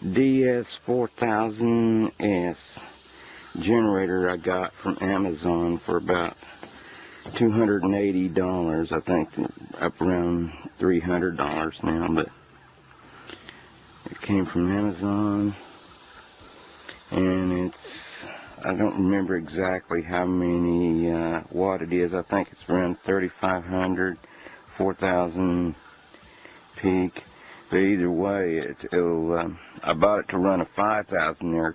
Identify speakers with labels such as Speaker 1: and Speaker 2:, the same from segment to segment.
Speaker 1: DS4000S generator I got from Amazon for about $280. I think up around $300 now, but it came from Amazon, and I don't remember exactly how many watt it is. I think it's around 3,500, 4,000 peak. But either way, I bought it to run a 5,000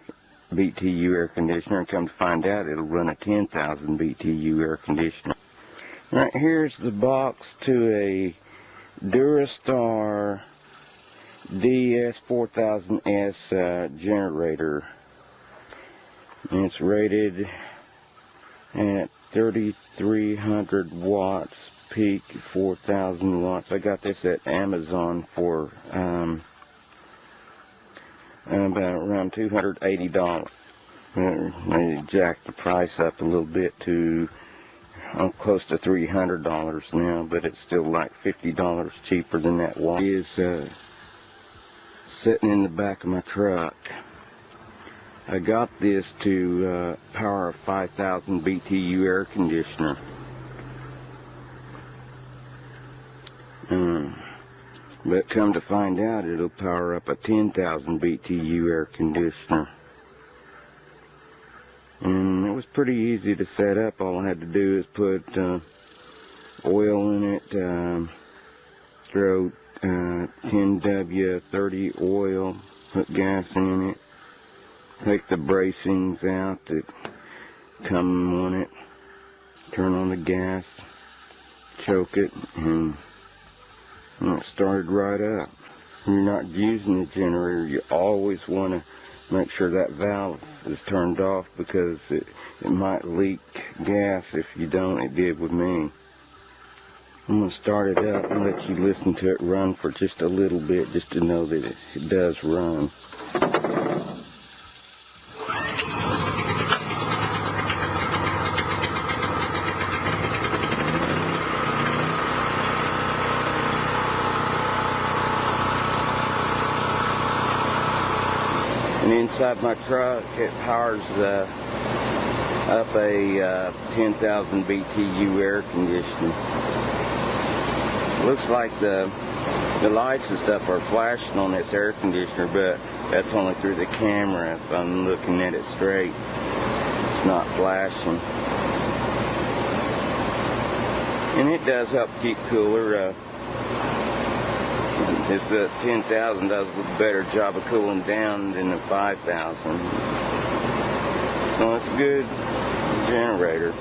Speaker 1: BTU air conditioner, and come to find out it'll run a 10,000 BTU air conditioner. Right here's the box to a DuroStar DS4000S generator. And it's rated at 3,300 watts peak, 4,000 watts. I got this at Amazon for about around $280. They jacked the price up a little bit to close to $300 now, but it's still like $50 cheaper than that watt. It is sitting in the back of my truck. I got this to power a 5,000 BTU air conditioner. But come to find out, it'll power up a 10,000 BTU air conditioner. And it was pretty easy to set up. All I had to do is put oil in it, throw 10W30 oil, put gas in it, take the bracings out that come on it, turn on the gas, choke it, and it started right up. When you're not using the generator, you always want to make sure that valve is turned off, because it might leak gas. If you don't, it did with me. I'm going to start it up and let you listen to it run for just a little bit, just to know that it does run. And inside my truck, it powers up a 10,000 BTU air conditioner. Looks like the lights and stuff are flashing on this air conditioner, but that's only through the camera. If I'm looking at it straight, it's not flashing. And it does help keep cooler. If the 10,000 does a better job of cooling down than the 5,000. So it's a good generator.